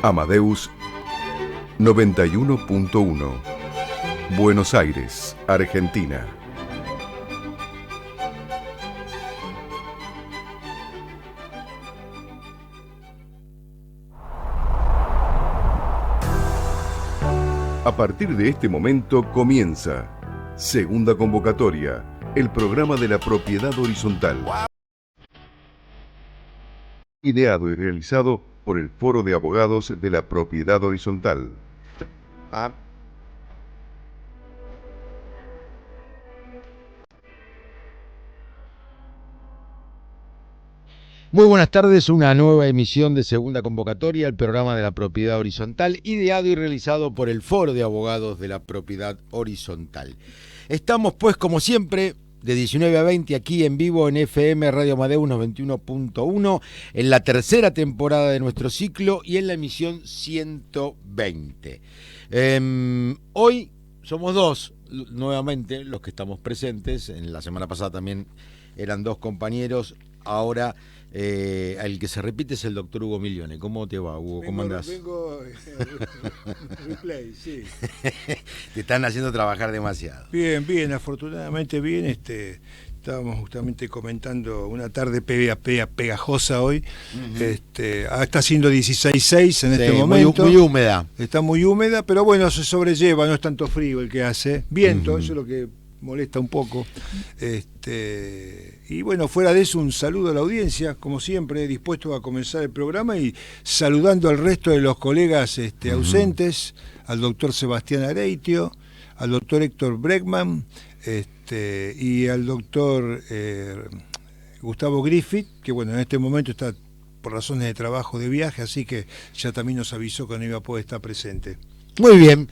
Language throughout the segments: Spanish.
Amadeus 91.1, Buenos Aires, Argentina. A partir de este momento comienza Segunda Convocatoria, el programa de la propiedad horizontal. Ideado y realizado por el Foro de Abogados de la Propiedad Horizontal. Muy buenas tardes, una nueva emisión de Segunda Convocatoria, el programa de la Propiedad Horizontal, ideado y realizado por el Foro de Abogados de la Propiedad Horizontal. Estamos pues como siempre de 19 a 20 aquí en vivo en FM Radio Amadeus 91.1 en la tercera temporada de nuestro ciclo y en la emisión 120. Hoy somos dos nuevamente los que estamos presentes. En la semana pasada también eran dos compañeros, ahora el que se repite es el doctor Hugo Milione. ¿Cómo te va, Hugo? ¿Cómo andás? Vengo replay, sí. Te están haciendo trabajar demasiado. Bien, afortunadamente bien. Estábamos justamente comentando una tarde pegajosa hoy. Uh-huh. Está haciendo 16.6 en este momento. Muy húmeda. Está muy húmeda, pero bueno, se sobrelleva, no es tanto frío el que hace. Viento, uh-huh. Eso es lo que molesta un poco. Y bueno, fuera de eso, un saludo a la audiencia, como siempre, dispuesto a comenzar el programa y saludando al resto de los colegas ausentes, al doctor Sebastián Areitio, al doctor Héctor Bregman, y al doctor Gustavo Griffith, que bueno, en este momento está por razones de trabajo de viaje, así que ya también nos avisó que no iba a poder estar presente. Muy bien.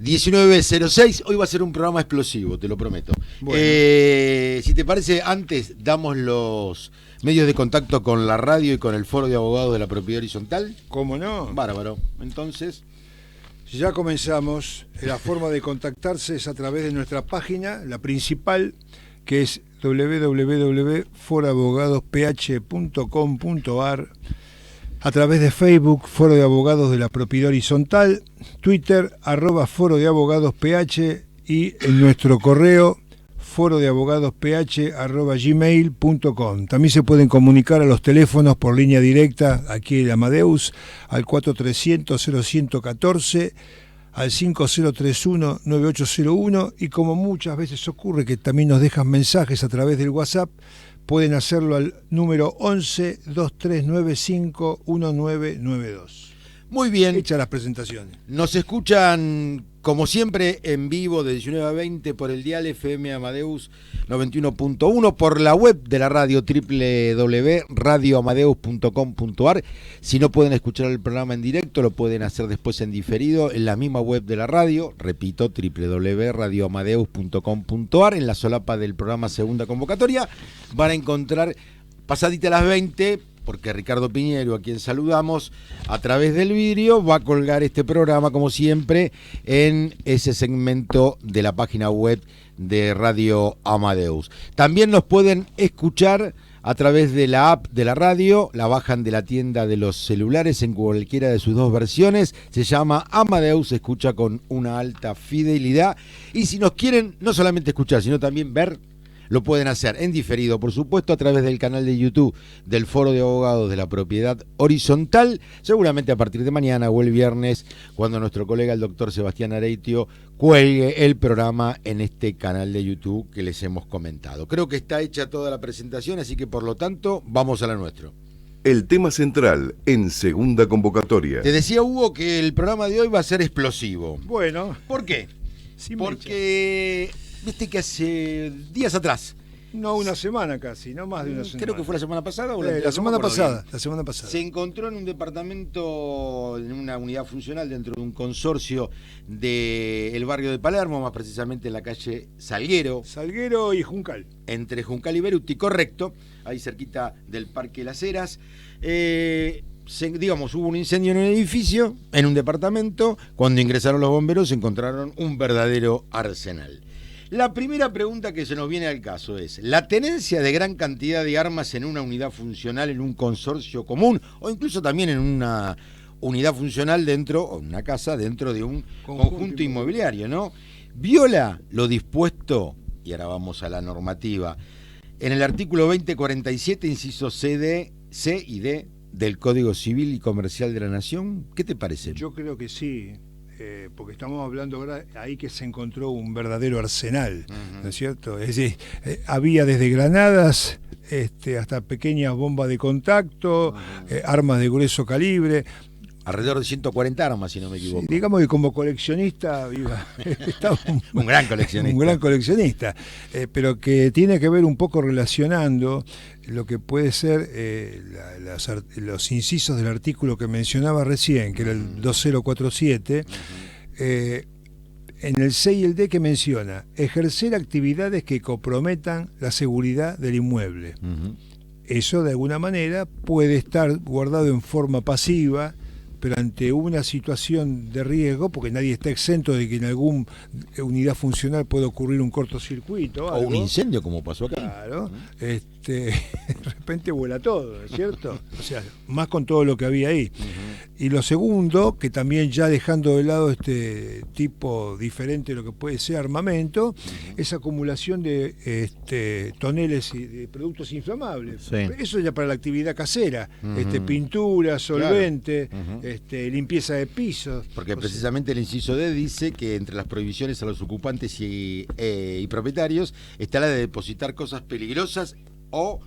19.06, hoy va a ser un programa explosivo, te lo prometo. Bueno. Si te parece, antes damos los medios de contacto con la radio y con el Foro de Abogados de la Propiedad Horizontal. ¿Cómo no? Bárbaro. Entonces, ya comenzamos. La forma de contactarse es a través de nuestra página, la principal, que es www.foroabogadosph.com.ar, a través de Facebook, Foro de Abogados de la Propiedad Horizontal, Twitter, @Foro de Abogados PH, y en nuestro correo, forodeabogadosph@gmail.com. También se pueden comunicar a los teléfonos por línea directa, aquí en Amadeus, al 4300-0114, al 5031-9801, y como muchas veces ocurre que también nos dejan mensajes a través del WhatsApp, pueden hacerlo al número 11-2395-1992. Muy bien. Hechas las presentaciones. Nos escuchan, como siempre, en vivo de 19 a 20 por el dial FM Amadeus 91.1, por la web de la radio www.radioamadeus.com.ar. Si no pueden escuchar el programa en directo, lo pueden hacer después en diferido en la misma web de la radio, repito, www.radioamadeus.com.ar. En la solapa del programa Segunda Convocatoria van a encontrar, pasadita a las 20, porque Ricardo Piñero, a quien saludamos, a través del vidrio, va a colgar este programa, como siempre, en ese segmento de la página web de Radio Amadeus. También nos pueden escuchar a través de la app de la radio, la bajan de la tienda de los celulares en cualquiera de sus dos versiones, se llama Amadeus, se escucha con una alta fidelidad, y si nos quieren no solamente escuchar, sino también ver, lo pueden hacer en diferido, por supuesto, a través del canal de YouTube del Foro de Abogados de la Propiedad Horizontal, seguramente a partir de mañana o el viernes, cuando nuestro colega el doctor Sebastián Areitio cuelgue el programa en este canal de YouTube que les hemos comentado. Creo que está hecha toda la presentación, así que por lo tanto, vamos a la nuestra. El tema central en Segunda Convocatoria. Te decía, Hugo, que el programa de hoy va a ser explosivo. Bueno. ¿Por qué? Sí, porque viste que hace días atrás, no, una semana casi, no más de una semana. Creo que fue la semana pasada o la semana pasada. La semana pasada. Se encontró en un departamento, en una unidad funcional dentro de un consorcio del barrio de Palermo, más precisamente en la calle Salguero y Juncal. Entre Juncal y Beruti, correcto, ahí cerquita del Parque Las Heras. Hubo un incendio en un edificio, en un departamento. Cuando ingresaron los bomberos encontraron un verdadero arsenal. La primera pregunta que se nos viene al caso es: ¿la tenencia de gran cantidad de armas en una unidad funcional, en un consorcio común, o incluso también en una unidad funcional dentro, o una casa dentro de un conjunto inmobiliario, ¿no? Viola lo dispuesto, y ahora vamos a la normativa, en el artículo 2047, inciso C y D del Código Civil y Comercial de la Nación. ¿Qué te parece? Yo creo que sí, porque estamos hablando ahora ahí que se encontró un verdadero arsenal, ¿no es cierto? Es decir, había desde granadas hasta pequeñas bombas de contacto, armas de grueso calibre. Alrededor de 140 armas, si no me equivoco. Sí, digamos que como coleccionista estaba un gran coleccionista. Un gran coleccionista, pero que tiene que ver un poco relacionando lo que puede ser los incisos del artículo que mencionaba recién, que era el 2047, en el C y el D que menciona, ejercer actividades que comprometan la seguridad del inmueble. Eso de alguna manera puede estar guardado en forma pasiva, pero ante una situación de riesgo, porque nadie está exento de que en alguna unidad funcional pueda ocurrir un cortocircuito. O un incendio, como pasó acá. Claro, de repente vuela todo, ¿no es cierto? O sea, más con todo lo que había ahí. Y lo segundo, que también ya dejando de lado este tipo diferente de lo que puede ser armamento, es acumulación de toneles y de productos inflamables. Sí. Eso ya para la actividad casera, pintura, solvente, Claro. Limpieza de pisos. Porque precisamente el inciso D dice que entre las prohibiciones a los ocupantes y propietarios está la de depositar cosas peligrosas o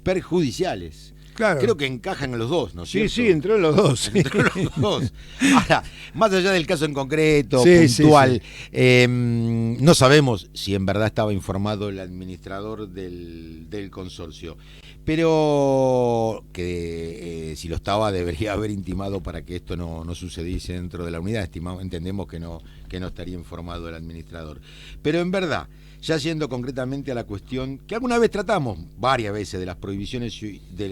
perjudiciales. Claro. Creo que encajan los dos, ¿no es cierto? Sí, entró en los dos. Entró en los dos. Ahora, más allá del caso en concreto, Sí, puntual, no sabemos si en verdad estaba informado el administrador del consorcio, pero que si lo estaba debería haber intimado para que esto no sucediese dentro de la unidad. Entendemos que no estaría informado el administrador. Pero en verdad, ya yendo concretamente a la cuestión que alguna vez tratamos varias veces de las prohibiciones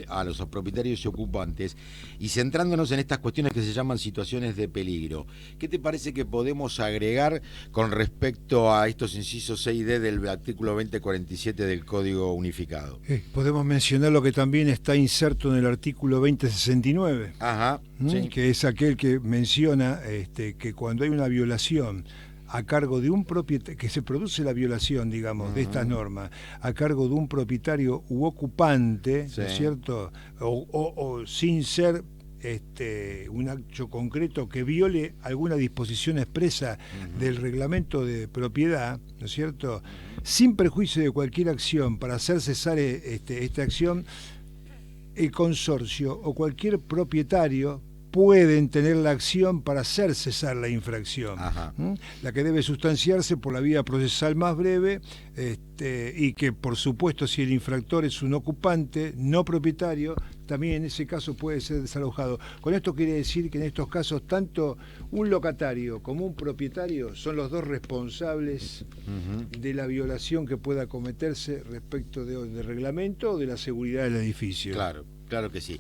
a los propietarios y ocupantes, y centrándonos en estas cuestiones que se llaman situaciones de peligro, ¿qué te parece que podemos agregar con respecto a estos incisos C y D del artículo 2047 del Código Unificado? Podemos mencionar lo que también está inserto en el artículo 2069. Ajá, sí. Que es aquel que menciona que cuando hay una violación a cargo de un propietario, que se produce la violación, digamos, de estas normas, a cargo de un propietario u ocupante, Sí. ¿no es cierto? O sin ser un acto concreto que viole alguna disposición expresa del reglamento de propiedad, ¿no es cierto? Sin perjuicio de cualquier acción para hacer cesar esta acción, el consorcio o cualquier propietario pueden tener la acción para hacer cesar la infracción, la que debe sustanciarse por la vía procesal más breve, y que por supuesto si el infractor es un ocupante no propietario, también en ese caso puede ser desalojado. Con esto quiere decir que en estos casos tanto un locatario como un propietario son los dos responsables de la violación que pueda cometerse respecto de reglamento o de la seguridad del edificio. Claro que sí.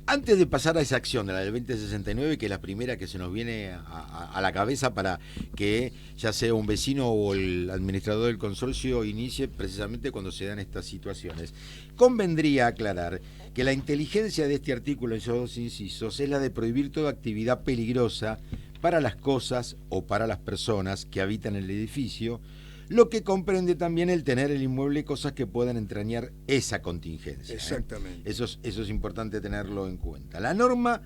Antes de pasar a esa acción de la del 2069, que es la primera que se nos viene a la cabeza para que ya sea un vecino o el administrador del consorcio inicie precisamente cuando se dan estas situaciones, convendría aclarar que la inteligencia de este artículo, esos dos incisos, es la de prohibir toda actividad peligrosa para las cosas o para las personas que habitan el edificio, lo que comprende también el tener el inmueble cosas que puedan entrañar esa contingencia. Exactamente. Eso es importante tenerlo en cuenta. La norma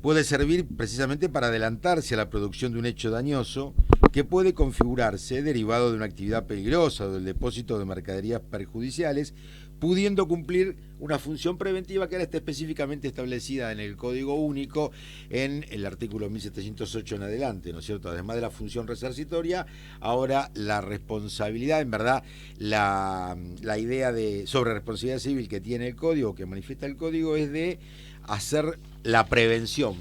puede servir precisamente para adelantarse a la producción de un hecho dañoso que puede configurarse derivado de una actividad peligrosa o del depósito de mercaderías perjudiciales, pudiendo cumplir una función preventiva que ahora está específicamente establecida en el Código Único en el artículo 1708 en adelante, ¿no es cierto? Además de la función resarcitoria, ahora la responsabilidad, en verdad, la idea de sobre responsabilidad civil que tiene el Código, que manifiesta el Código, es de hacer la prevención,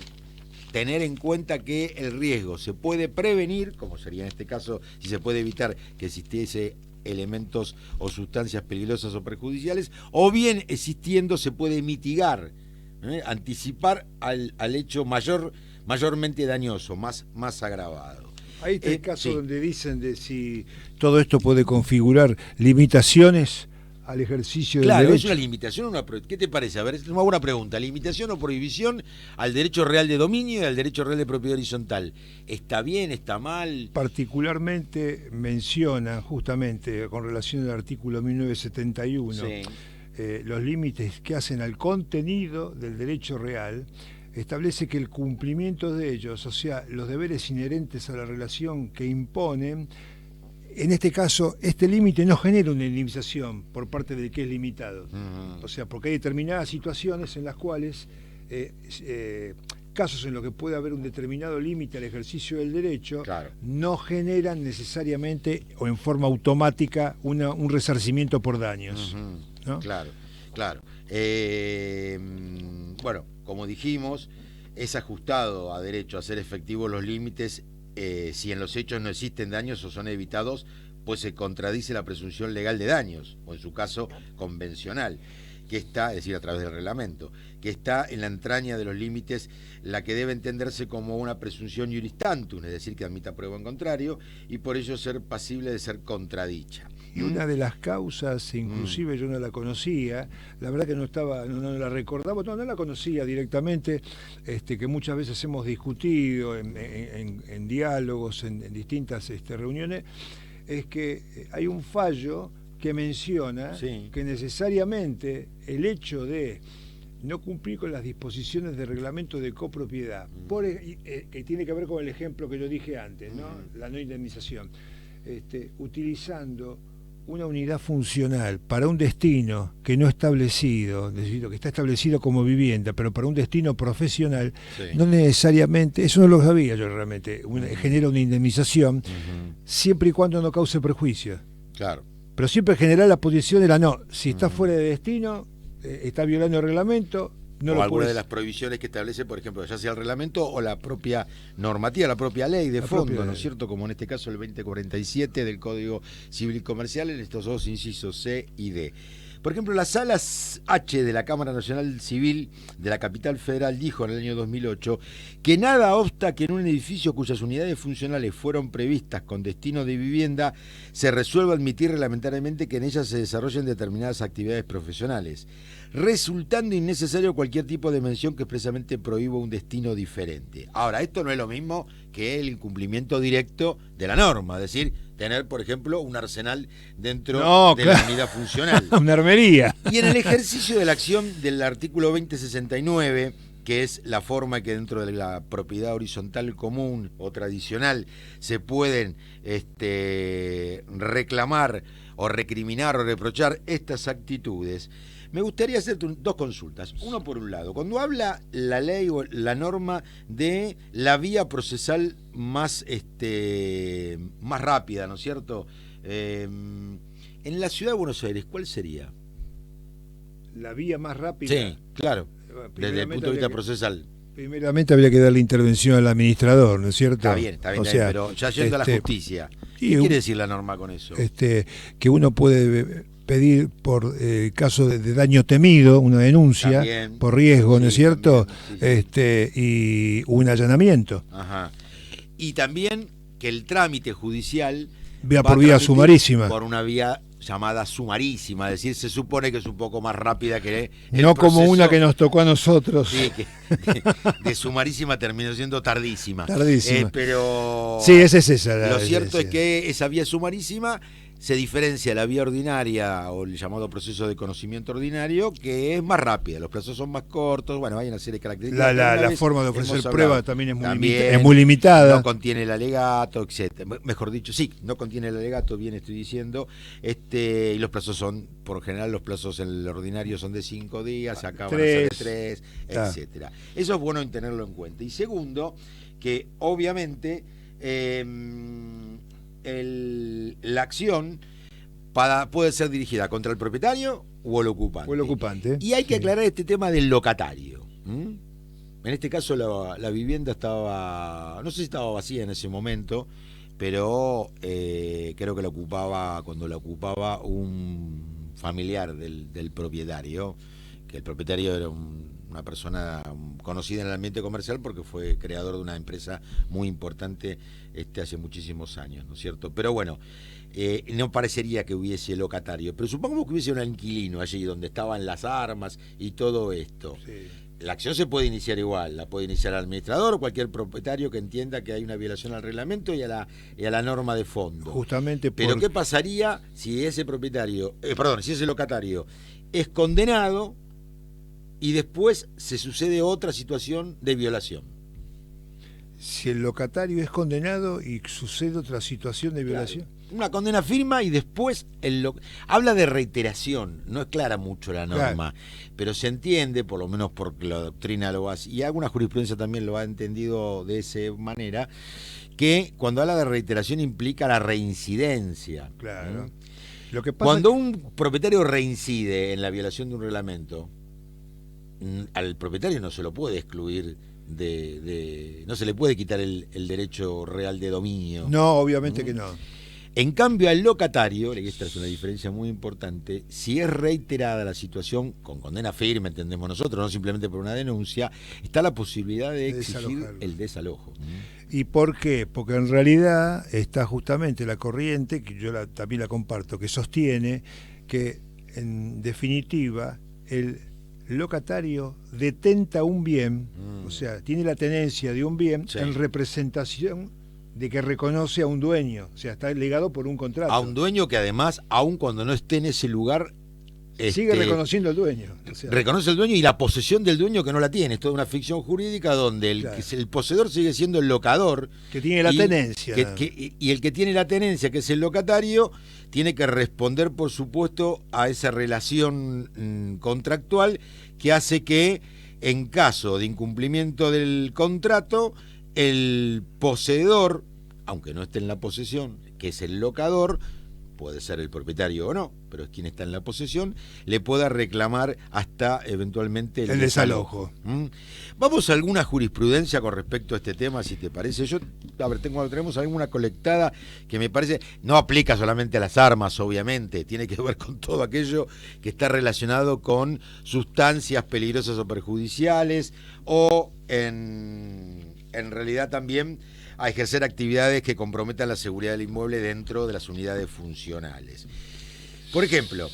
tener en cuenta que el riesgo se puede prevenir, como sería en este caso, si se puede evitar que existiese elementos o sustancias peligrosas o perjudiciales, o bien existiendo se puede mitigar, anticipar al hecho mayormente dañoso, más agravado. Ahí está el caso sí. donde dicen de si todo esto puede configurar limitaciones al ejercicio del Claro, derecho. es una limitación o una ¿qué te parece? A ver, es una buena pregunta. ¿Limitación o prohibición al derecho real de dominio y al derecho real de propiedad horizontal? ¿Está bien, está mal? Particularmente menciona, justamente con relación al artículo 1971, Sí. Los límites que hacen al contenido del derecho real. Establece que el cumplimiento de ellos, o sea, los deberes inherentes a la relación que imponen, en este caso, este límite no genera una indemnización por parte del que es limitado. O sea, porque hay determinadas situaciones en las cuales, casos en los que puede haber un determinado límite al ejercicio del derecho, Claro. no generan necesariamente o en forma automática un resarcimiento por daños. ¿No? Claro, claro. Bueno, como dijimos, es ajustado a derecho a hacer efectivos los límites si en los hechos no existen daños o son evitados, pues se contradice la presunción legal de daños, o en su caso convencional, que está, es decir, a través del reglamento, que está en la entraña de los límites, la que debe entenderse como una presunción iuris tantum, es decir, que admita prueba en contrario, y por ello ser pasible de ser contradicha. Y una de las causas, inclusive yo no la conocía, la verdad que no la recordaba, no la conocía directamente, que muchas veces hemos discutido en diálogos, en distintas reuniones, es que hay un fallo que menciona que necesariamente el hecho de no cumplir con las disposiciones de reglamento de copropiedad, que tiene que ver con el ejemplo que yo dije antes, ¿no? La no indemnización, utilizando una unidad funcional para un destino que no establecido, es decir, que está establecido como vivienda, pero para un destino profesional, no necesariamente, eso no lo sabía yo realmente, genera una indemnización, siempre y cuando no cause perjuicio. Claro. Pero siempre generar la posición era no, si está fuera de destino, está violando el reglamento, no o lo alguna puedes... de las prohibiciones que establece, por ejemplo, ya sea el reglamento o la propia normativa, la propia ley de fondo, ¿no es cierto? Como en este caso el 2047 del Código Civil y Comercial en estos dos incisos C y D. Por ejemplo, la Sala H de la Cámara Nacional Civil de la Capital Federal dijo en el año 2008 que nada obsta que en un edificio cuyas unidades funcionales fueron previstas con destino de vivienda se resuelva admitir reglamentariamente que en ellas se desarrollen determinadas actividades profesionales, resultando innecesario cualquier tipo de mención que expresamente prohíba un destino diferente. Ahora, esto no es lo mismo que el incumplimiento directo de la norma, es decir, tener, por ejemplo, un arsenal dentro de la unidad funcional. Una armería. Y en el ejercicio de la acción del artículo 2069, que es la forma que dentro de la propiedad horizontal común o tradicional se pueden reclamar o recriminar o reprochar estas actitudes, me gustaría hacerte dos consultas. Uno por un lado, cuando habla la ley o la norma de la vía procesal más rápida, ¿no es cierto? En la ciudad de Buenos Aires, ¿cuál sería? La vía más rápida. Sí, claro, desde el punto de vista procesal. Primeramente habría que dar la intervención al administrador, ¿no es cierto? Está bien, pero ya yendo a la justicia. ¿Qué quiere decir la norma con eso? Que uno puede pedir por caso de daño temido, una denuncia, también, por riesgo, ¿no es cierto? También, y un allanamiento. Ajá. Y también que el trámite judicial vía por vía sumarísima. Por una vía llamada sumarísima, es decir, se supone que es un poco más rápida que no como una que nos tocó a nosotros. Sí, que de sumarísima terminó siendo tardísima. Pero sí, esa es esa. Lo cierto es que esa vía sumarísima se diferencia de la vía ordinaria o el llamado proceso de conocimiento ordinario, que es más rápida, los plazos son más cortos, bueno, hay una serie de características. La forma de ofrecer prueba también es muy limitada. No contiene el alegato, etcétera. Mejor dicho, sí, no contiene el alegato, bien estoy diciendo, y los plazos son, por general, los plazos en el ordinario son de 5 días, se acaban a ser de 3, etcétera. Eso es bueno tenerlo en cuenta. Y segundo, que obviamente la acción puede ser dirigida contra el propietario o el ocupante. Y hay que aclarar este tema del locatario. En este caso la vivienda estaba, no sé si estaba vacía en ese momento, pero creo que cuando la ocupaba un familiar del propietario, que el propietario era un una persona conocida en el ambiente comercial porque fue creador de una empresa muy importante hace muchísimos años, ¿no es cierto? Pero bueno, no parecería que hubiese locatario, pero supongamos que hubiese un inquilino allí donde estaban las armas y todo esto. Sí. La acción se puede iniciar igual, la puede iniciar el administrador o cualquier propietario que entienda que hay una violación al reglamento y a la norma de fondo. Justamente Pero ¿qué pasaría si ese propietario, si ese locatario es condenado y después se sucede otra situación de violación? Si el locatario es condenado y sucede otra situación de violación. Claro. Una condena firma y después habla de reiteración, no es clara mucho la norma, pero se entiende, por lo menos porque la doctrina lo hace, y alguna jurisprudencia también lo ha entendido de esa manera, que cuando habla de reiteración implica la reincidencia. Claro. Lo que pasa cuando un propietario reincide en la violación de un reglamento, al propietario no se lo puede excluir no se le puede quitar el derecho real de dominio. No, obviamente que no. En cambio, al locatario, y esta es una diferencia muy importante, si es reiterada la situación, con condena firme, entendemos nosotros, no simplemente por una denuncia, está la posibilidad de exigir el desalojo. ¿Y por qué? Porque en realidad está justamente la corriente, que yo también la comparto, que sostiene que, en definitiva, el locatario detenta un bien, o sea, tiene la tenencia de un bien en representación de que reconoce a un dueño, o sea, está legado por un contrato. A un dueño que además, aun cuando no esté en ese lugar, sigue reconociendo al dueño. O sea, reconoce el dueño y la posesión del dueño que no la tiene. Es toda una ficción jurídica donde el poseedor sigue siendo el locador. Que tiene la tenencia. Y el que tiene la tenencia, que es el locatario, tiene que responder, por supuesto, a esa relación contractual que hace que, en caso de incumplimiento del contrato, el poseedor, aunque no esté en la posesión, que es el locador, puede ser el propietario o no, pero es quien está en la posesión, le pueda reclamar hasta eventualmente el desalojo. Vamos a alguna jurisprudencia con respecto a este tema, si te parece. Tenemos alguna colectada que me parece, no aplica solamente a las armas, obviamente, tiene que ver con todo aquello que está relacionado con sustancias peligrosas o perjudiciales, o en realidad también a ejercer actividades que comprometan la seguridad del inmueble dentro de las unidades funcionales. Por ejemplo,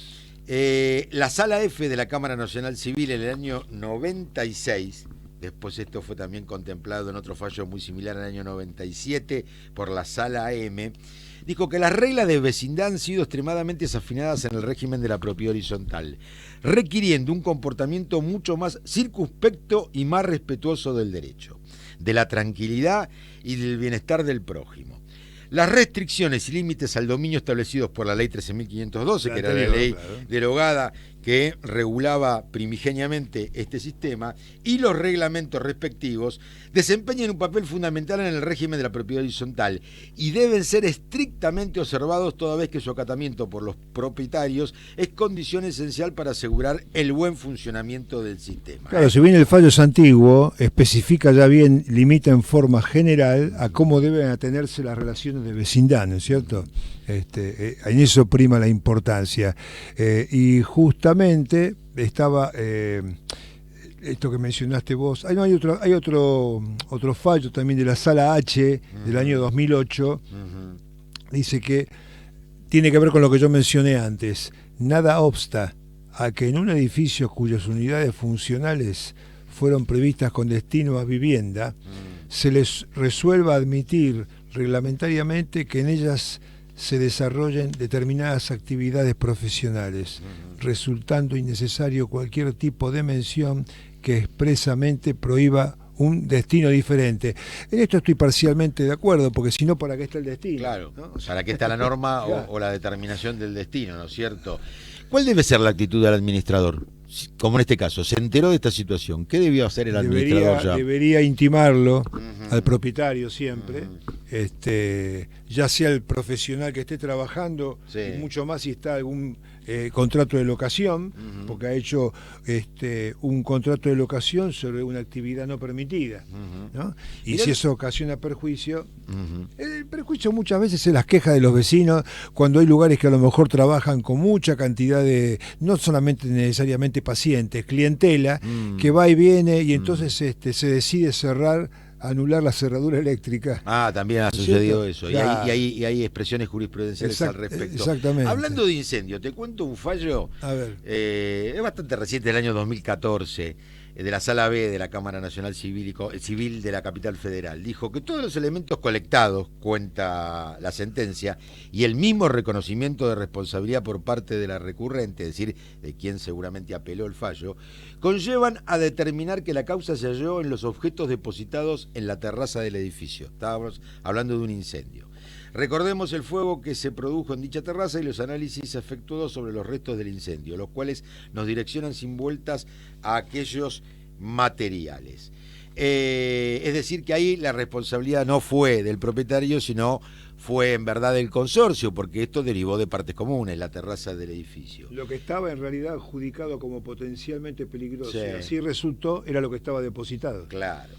la Sala F de la Cámara Nacional Civil en el año 96, después esto fue también contemplado en otro fallo muy similar en el año 97 por la Sala M, dijo que las reglas de vecindad han sido extremadamente desafinadas en el régimen de la propiedad horizontal, requiriendo un comportamiento mucho más circunspecto y más respetuoso del derecho, de la tranquilidad y del bienestar del prójimo. Las restricciones y límites al dominio establecidos por la ley 13.512, que era la ley derogada que regulaba primigeniamente este sistema, y los reglamentos respectivos, desempeñan un papel fundamental en el régimen de la propiedad horizontal y deben ser estrictamente observados toda vez que su acatamiento por los propietarios es condición esencial para asegurar el buen funcionamiento del sistema. Claro, si bien el fallo es antiguo, especifica ya bien, limita en forma general a cómo deben atenerse las relaciones de vecindad, ¿no es cierto? En eso prima la importancia. Y justamente estaba esto que mencionaste vos. Hay otro fallo también de la Sala H del año 2008. Dice que tiene que ver con lo que yo mencioné antes. Nada obsta a que en un edificio cuyas unidades funcionales fueron previstas con destino a vivienda, se les resuelva admitir reglamentariamente que en ellas se desarrollen determinadas actividades profesionales, resultando innecesario cualquier tipo de mención que expresamente prohíba un destino diferente. En esto estoy parcialmente de acuerdo, porque si no, ¿para qué está el destino? Claro, ¿no? ¿para qué está la norma o la determinación del destino, ¿no es cierto? ¿Cuál debe ser la actitud del administrador? Como en este caso, se enteró de esta situación, ¿qué debió hacer el administrador ya? Debería intimarlo al propietario siempre, ya sea el profesional que esté trabajando, y mucho más si está algún contrato de locación, porque ha hecho un contrato de locación sobre una actividad no permitida, ¿no? Y si eso ocasiona perjuicio, el prejuicio muchas veces es las quejas de los vecinos cuando hay lugares que a lo mejor trabajan con mucha cantidad de, no solamente necesariamente pacientes, clientela, que va y viene y entonces se decide anular la cerradura eléctrica. También ha sucedido eso. Claro. Y hay expresiones jurisprudenciales al respecto. Exactamente. Hablando de incendio, te cuento un fallo. A ver. Es bastante reciente, del año 2014, de la Sala B de la Cámara Nacional Civil de la Capital Federal. Dijo que todos los elementos colectados, cuenta la sentencia, y el mismo reconocimiento de responsabilidad por parte de la recurrente, es decir, de quien seguramente apeló el fallo, conllevan a determinar que la causa se halló en los objetos depositados en la terraza del edificio. Estábamos hablando de un incendio. Recordemos el fuego que se produjo en dicha terraza y los análisis efectuados sobre los restos del incendio, los cuales nos direccionan sin vueltas a aquellos materiales. Es decir, que ahí la responsabilidad no fue del propietario, sino fue en verdad del consorcio, porque esto derivó de partes comunes, la terraza del edificio. Lo que estaba en realidad adjudicado como potencialmente peligroso, sí. Así resultó, era lo que estaba depositado. Claro.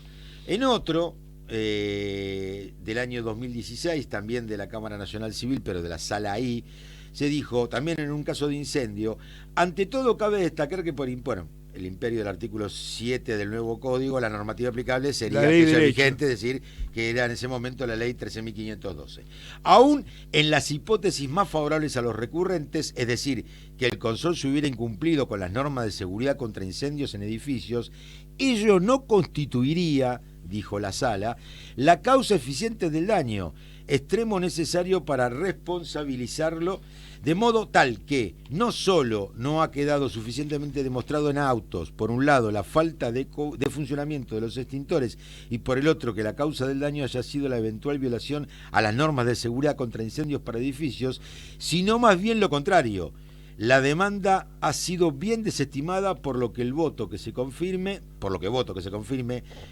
En otro, del año 2016, también de la Cámara Nacional Civil, pero de la Sala I, se dijo, también en un caso de incendio, ante todo cabe destacar que por el imperio del artículo 7 del nuevo código, la normativa aplicable sería aquella vigente, es decir, que era en ese momento la ley 13.512. Aún en las hipótesis más favorables a los recurrentes, es decir, que el consorcio hubiera incumplido con las normas de seguridad contra incendios en edificios, ello no constituiría, dijo la Sala, la causa eficiente del daño, extremo necesario para responsabilizarlo, de modo tal que no solo no ha quedado suficientemente demostrado en autos, por un lado, la falta de funcionamiento de los extintores y por el otro, que la causa del daño haya sido la eventual violación a las normas de seguridad contra incendios para edificios, sino más bien lo contrario. La demanda ha sido bien desestimada, por lo que voto que se confirme,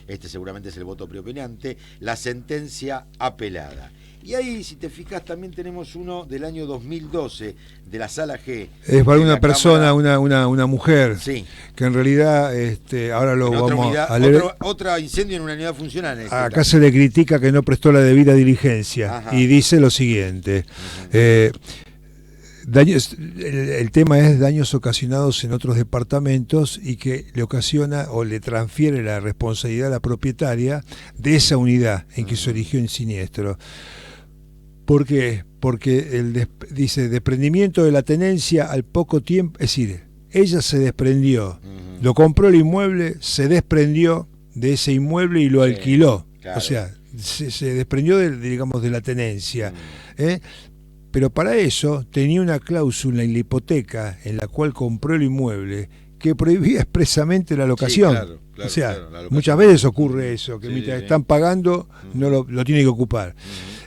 este seguramente es el voto preopinante, la sentencia apelada. Y ahí, si te fijas, también tenemos uno del año 2012, de la Sala G. Es para una persona, una mujer, sí, que en realidad, ahora lo vamos a leer. Otro incendio en una unidad funcional. Acá caso se le critica que no prestó la debida diligencia. Ajá. Y dice lo siguiente. El tema es daños ocasionados en otros departamentos y que le ocasiona o le transfiere la responsabilidad a la propietaria de esa unidad en que se origió el siniestro. ¿Por qué? Porque dice desprendimiento de la tenencia al poco tiempo, es decir, ella se desprendió, lo compró el inmueble, se desprendió de ese inmueble y lo alquiló. Claro. O sea, se desprendió de la tenencia. Pero para eso tenía una cláusula en la hipoteca en la cual compró el inmueble que prohibía expresamente la locación. Sí, claro, o sea, muchas veces ocurre eso, que mientras están pagando no lo tiene que ocupar.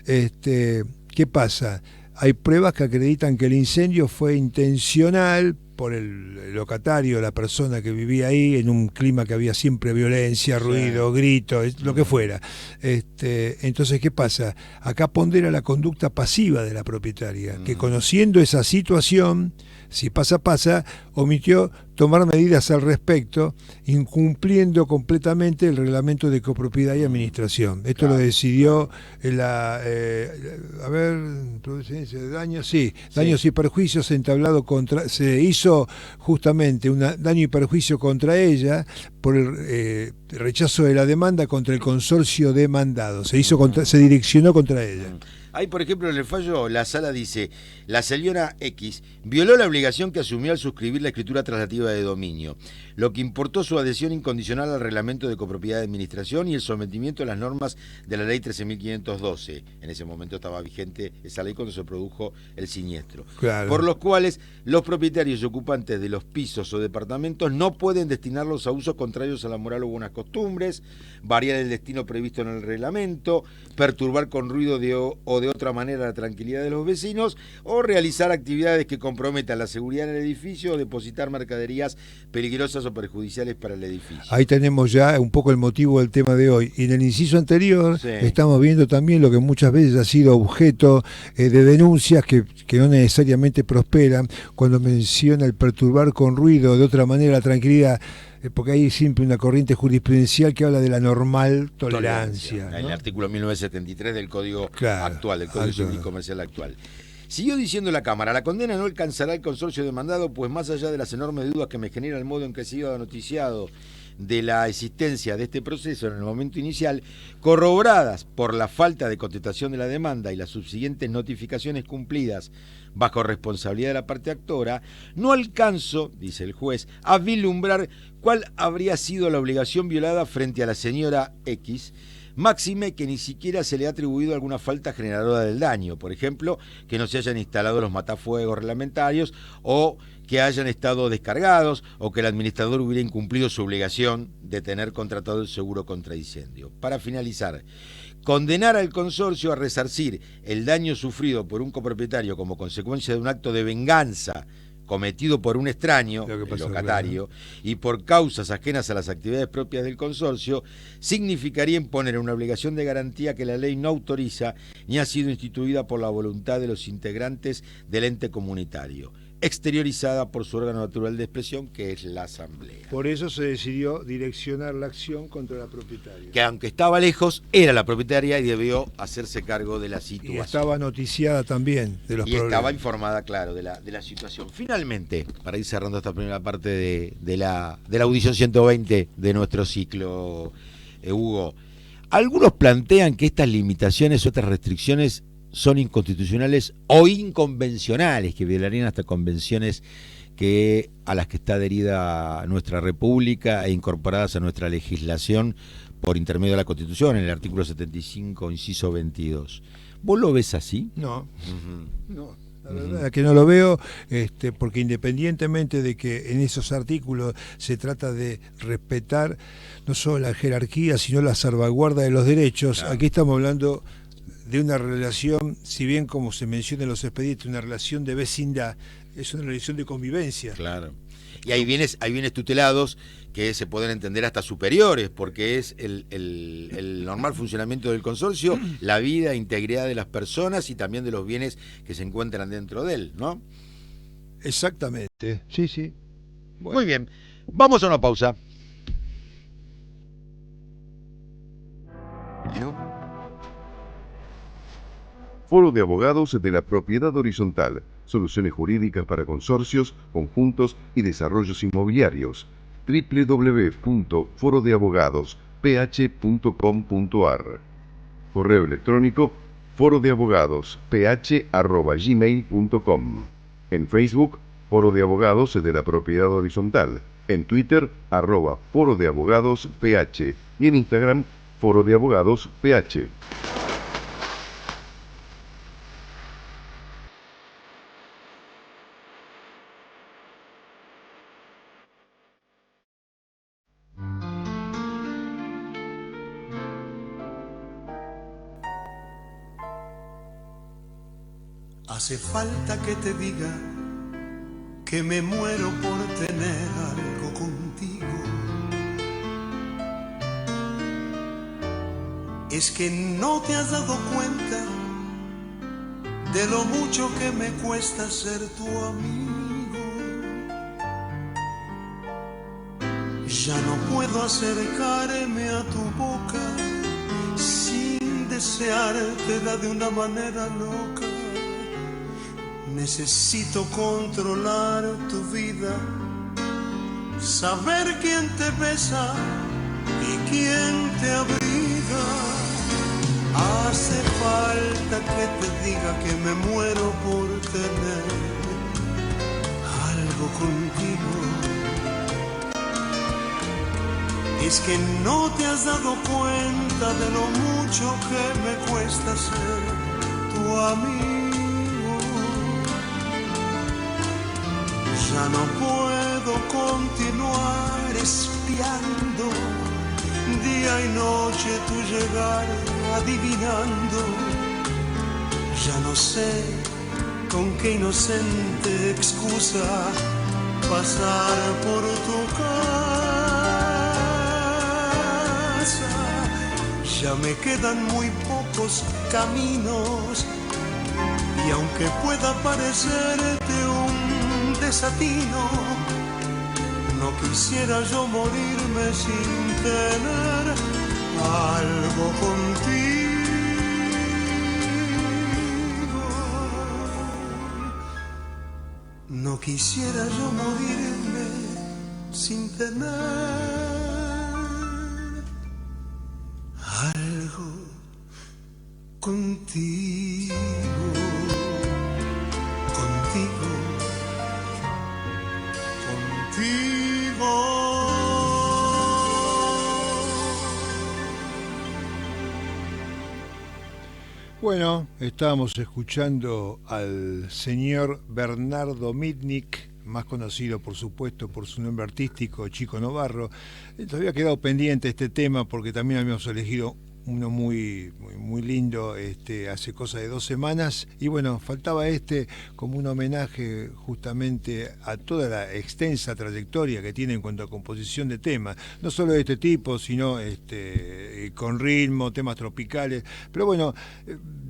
¿Qué pasa? Hay pruebas que acreditan que el incendio fue intencional por el locatario, la persona que vivía ahí, en un clima que había siempre violencia, ruido, gritos, lo que fuera. Entonces, ¿qué pasa? Acá pondera la conducta pasiva de la propietaria, que conociendo esa situación, si pasa, omitió tomar medidas al respecto, incumpliendo completamente el reglamento de copropiedad y administración. Esto lo decidió daños y perjuicios entablado se hizo justamente un daño y perjuicio contra ella por el rechazo de la demanda contra el consorcio demandado. Se direccionó contra ella. Ahí, por ejemplo, en el fallo, la Sala dice, la señora X violó la obligación que asumió al suscribir la escritura traslativa de dominio, lo que importó su adhesión incondicional al reglamento de copropiedad de administración y el sometimiento a las normas de la ley 13.512. En ese momento estaba vigente esa ley cuando se produjo el siniestro. Claro. Por los cuales los propietarios y ocupantes de los pisos o departamentos no pueden destinarlos a usos contrarios a la moral o buenas costumbres, variar el destino previsto en el reglamento, perturbar con ruido o de otra manera la tranquilidad de los vecinos, o realizar actividades que comprometan la seguridad en el edificio, o depositar mercaderías peligrosas o perjudiciales para el edificio. Ahí tenemos ya un poco el motivo del tema de hoy. Y en el inciso anterior Sí. estamos viendo también lo que muchas veces ha sido objeto de denuncias que no necesariamente prosperan, cuando menciona el perturbar con ruido, de otra manera la tranquilidad, porque hay siempre una corriente jurisprudencial que habla de la normal tolerancia, ¿no? El artículo 1973 del Código Claro, actual, del Código Civil y Comercial actual. Siguió diciendo la Cámara, la condena no alcanzará al consorcio demandado, pues más allá de las enormes dudas que me genera el modo en que se iba noticiado de la existencia de este proceso en el momento inicial, corroboradas por la falta de contestación de la demanda y las subsiguientes notificaciones cumplidas bajo responsabilidad de la parte actora, no alcanzo, dice el juez, a vislumbrar cuál habría sido la obligación violada frente a la señora X, máxime que ni siquiera se le ha atribuido alguna falta generadora del daño, por ejemplo, que no se hayan instalado los matafuegos reglamentarios o que hayan estado descargados o que el administrador hubiera incumplido su obligación de tener contratado el seguro contra incendio. Para finalizar, condenar al consorcio a resarcir el daño sufrido por un copropietario como consecuencia de un acto de venganza cometido por un extraño, el locatario, y por causas ajenas a las actividades propias del consorcio, significaría imponer una obligación de garantía que la ley no autoriza ni ha sido instituida por la voluntad de los integrantes del ente comunitario, exteriorizada por su órgano natural de expresión, que es la Asamblea. Por eso se decidió direccionar la acción contra la propietaria. Que aunque estaba lejos, era la propietaria y debió hacerse cargo de la situación. Y estaba noticiada también de los problemas. Y estaba informada, claro, de la situación. Finalmente, para ir cerrando esta primera parte de la audición 120 de nuestro ciclo, Hugo, algunos plantean que estas limitaciones o estas restricciones son inconstitucionales o inconvencionales, que violarían hasta convenciones a las que está adherida nuestra República e incorporadas a nuestra legislación por intermedio de la Constitución, en el artículo 75, inciso 22. ¿Vos lo ves así? No, no. La verdad es que no lo veo, porque independientemente de que en esos artículos se trata de respetar no solo la jerarquía, sino la salvaguarda de los derechos, claro. Aquí estamos hablando de una relación, si bien como se menciona en los expedientes, una relación de vecindad, es una relación de convivencia. Claro. Y hay bienes tutelados que se pueden entender hasta superiores, porque es el normal funcionamiento del consorcio, la vida, integridad de las personas y también de los bienes que se encuentran dentro de él, ¿no? Exactamente, sí, sí. Bueno. Muy bien, vamos a una pausa. Foro de Abogados de la Propiedad Horizontal. Soluciones jurídicas para consorcios, conjuntos y desarrollos inmobiliarios. www.forodeabogadosph.com.ar. Correo electrónico forodeabogadosph@gmail.com. En Facebook, Foro de Abogados de la Propiedad Horizontal. En Twitter, @forodeabogadosph. Y en Instagram, Foro de Abogados PH. Hace falta que te diga que me muero por tener algo contigo. Es que no te has dado cuenta de lo mucho que me cuesta ser tu amigo. Ya no puedo acercarme a tu boca sin deseártela de una manera loca. Necesito controlar tu vida, saber quién te besa y quién te abriga. Hace falta que te diga que me muero por tener algo contigo. Es que no te has dado cuenta de lo mucho que me cuesta ser tu amigo. Ya no puedo continuar espiando día y noche tu llegar, adivinando. Ya no sé con qué inocente excusa pasar por tu casa. ya me quedan muy pocos caminos. Y aunque pueda parecerte un desatino, no quisiera yo morirme sin tener algo contigo. No quisiera yo morirme sin tener algo contigo. Contigo, contigo. Bueno, estábamos escuchando al señor Bernardo Mitnick, más conocido por supuesto por su nombre artístico, Chico Novarro. Todavía ha quedado pendiente este tema porque también habíamos elegido uno muy lindo hace cosa de 2 semanas, y bueno, faltaba como un homenaje justamente a toda la extensa trayectoria que tiene en cuanto a composición de temas, no solo de este tipo, sino con ritmo, temas tropicales, pero bueno,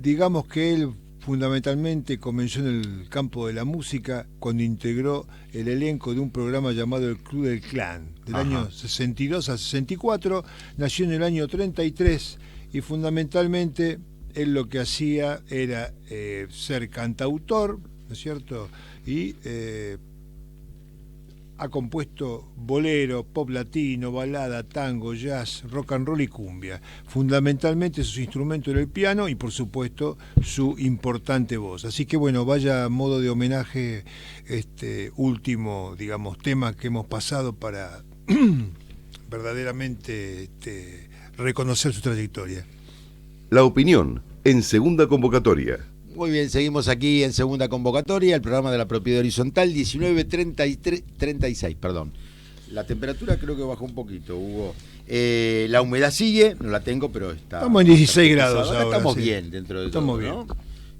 digamos que él fundamentalmente comenzó en el campo de la música cuando integró el elenco de un programa llamado El Club del Clan, del año 62 a 64, nació en el año 33 y fundamentalmente él lo que hacía era ser cantautor, ¿no es cierto? Y ha compuesto bolero, pop latino, balada, tango, jazz, rock and roll y cumbia. Fundamentalmente sus instrumentos era el piano y por supuesto su importante voz. Así que bueno, vaya a modo de homenaje último, digamos, tema que hemos pasado para verdaderamente reconocer su trayectoria. La opinión en segunda convocatoria. Muy bien, seguimos aquí en segunda convocatoria, el programa de la propiedad horizontal, 19:36, perdón. La temperatura creo que bajó un poquito, Hugo. La humedad sigue, no la tengo, pero está... Estamos en 16 grados ahora. Estamos sí. bien dentro de estamos todo, bien. ¿no?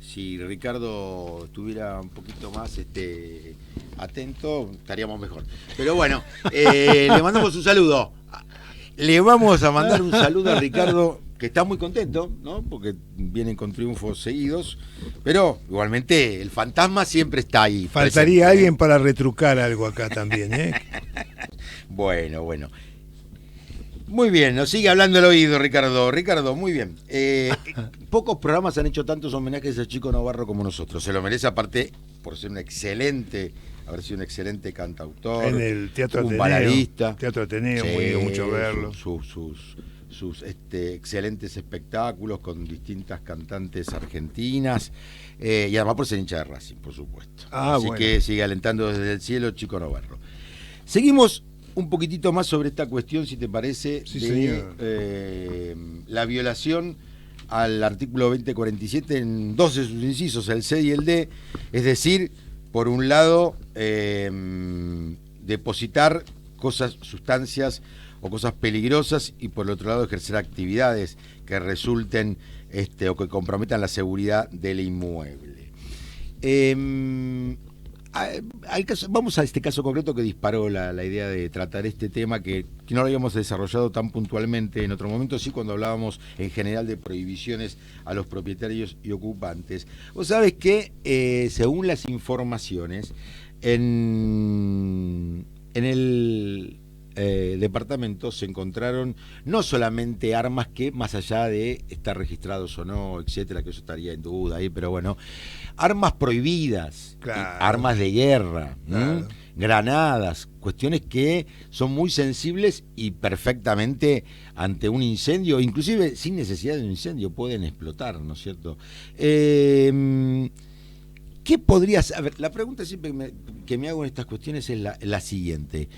Si Ricardo estuviera un poquito más atento, estaríamos mejor. Pero bueno, le mandamos un saludo. Le vamos a mandar un saludo a Ricardo, que está muy contento, ¿no? Porque vienen con triunfos seguidos, pero igualmente el fantasma siempre está ahí. Faltaría presente, alguien para retrucar algo acá también, ¿eh? Bueno. Muy bien, nos sigue hablando el oído, Ricardo. Ricardo, muy bien. Pocos programas han hecho tantos homenajes a Chico Novarro como nosotros. Se lo merece, aparte, por ser haber sido un excelente cantautor. En el Teatro un Ateneo. Baladista. Teatro Ateneo, Sí, muy lindo mucho verlo. Sus excelentes espectáculos con distintas cantantes argentinas, y además por ser hincha de Racing, por supuesto. Así bueno. que sigue alentando desde el cielo Chico Novarro. Seguimos un poquitito más sobre esta cuestión, si te parece, Sí, de señor. La violación al artículo 2047 en dos de sus incisos, el C y el D, es decir, por un lado, depositar sustancias o cosas peligrosas, y por el otro lado ejercer actividades que resulten o que comprometan la seguridad del inmueble. Vamos a este caso concreto que disparó la idea de tratar este tema, que no lo habíamos desarrollado tan puntualmente en otro momento, sí, cuando hablábamos en general de prohibiciones a los propietarios y ocupantes. Vos sabés que, según las informaciones, en el departamento se encontraron no solamente armas que, más allá de estar registrados o no, etcétera, que eso estaría en duda ahí, pero bueno, armas prohibidas, Claro. armas de guerra, Claro. granadas, cuestiones que son muy sensibles y perfectamente ante un incendio, inclusive sin necesidad de un incendio, pueden explotar, ¿no es cierto? ¿Qué podrías...? A ver, la pregunta siempre que me hago en estas cuestiones es la siguiente.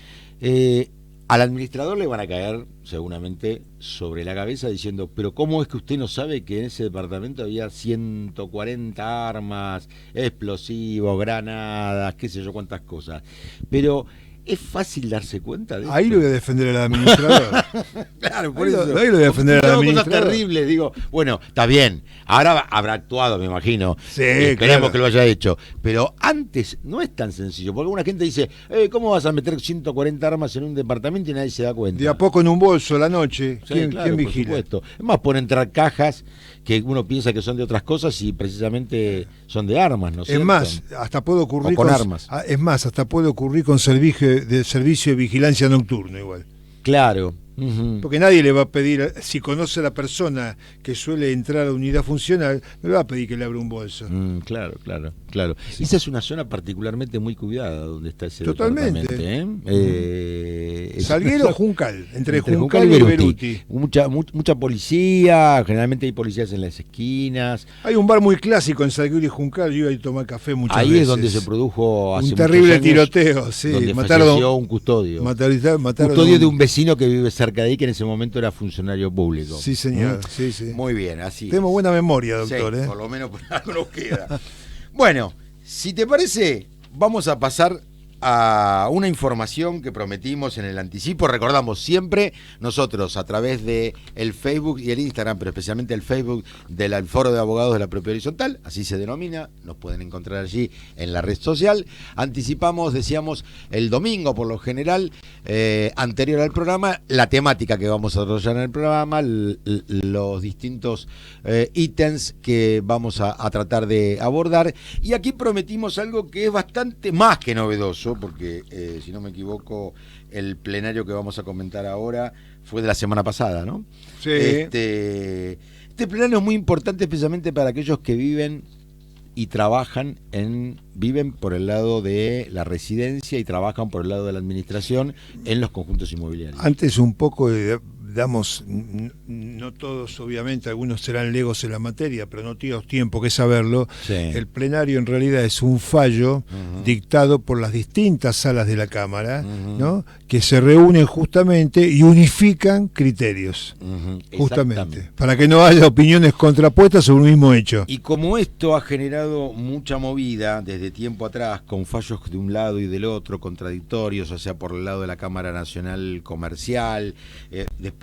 Al administrador le van a caer seguramente sobre la cabeza diciendo, pero ¿cómo es que usted no sabe que en ese departamento había 140 armas, explosivos, granadas, qué sé yo cuántas cosas? Pero ¿Es fácil darse cuenta de Ahí esto? lo voy a defender al administrador. Claro, por Ahí eso. lo voy a defender al Cosas administrador. terribles, digo. Bueno, está bien. Ahora habrá actuado, me imagino. Sí, Esperemos claro. que lo haya hecho. Pero antes no es tan sencillo. Porque alguna gente dice, ¿cómo vas a meter 140 armas en un departamento y nadie se da cuenta? De a poco en un bolso a la noche. Sí, ¿Quién, claro, quién por vigila? supuesto. Es más, pueden entrar cajas que uno piensa que son de otras cosas y precisamente son de armas, ¿no es Es cierto? más, hasta puede ocurrir O con armas. Es más, hasta puede ocurrir con servicio de vigilancia nocturno igual. Claro. Ujú. Porque nadie le va a pedir, si conoce a la persona que suele entrar a la unidad funcional, no le va a pedir que le abra un bolso. Claro. Esa es una zona particularmente muy cuidada donde está ese Totalmente. departamento, ¿eh? Salguero o Juncal, entre Juncal Juncal y Beruti. Mucha policía, generalmente hay policías en las esquinas. Hay un bar muy clásico en Salguero y Juncal, yo iba a tomar café muchas Ahí veces. es donde se produjo hace un muchos terrible años, tiroteo, sí. donde Mataron falleció un custodio. mataron De un vecino que vive cerca de ahí, que en ese momento era funcionario público. Sí, señor, ¿Mm? sí. Muy bien, así. Tenemos buena memoria, doctor. Sí, por lo menos por algo nos queda. Bueno, si te parece, vamos a pasar a una información que prometimos en el anticipo. Recordamos siempre, nosotros a través de el Facebook y el Instagram, pero especialmente el Facebook del Foro de Abogados de la Propiedad Horizontal, así se denomina, nos pueden encontrar allí en la red social. Anticipamos, decíamos, el domingo por lo general, anterior al programa, la temática que vamos a desarrollar en el programa, los distintos ítems que vamos a tratar de abordar. Y aquí prometimos algo que es bastante más que novedoso, porque si no me equivoco, el plenario que vamos a comentar ahora fue de la semana pasada, ¿no? Sí. Este plenario es muy importante especialmente para aquellos que viven y viven por el lado de la residencia y trabajan por el lado de la administración en los conjuntos inmobiliarios. Antes un poco damos, no todos obviamente, algunos serán legos en la materia, pero no tenemos tiempo que saberlo. Sí. El plenario en realidad es un fallo dictado por las distintas salas de la Cámara, ¿no? Que se reúnen justamente y unifican criterios, justamente, Exactamente. para que no haya opiniones contrapuestas sobre un mismo hecho. Y como esto ha generado mucha movida desde tiempo atrás, con fallos de un lado y del otro, contradictorios, o sea, por el lado de la Cámara Nacional Comercial, después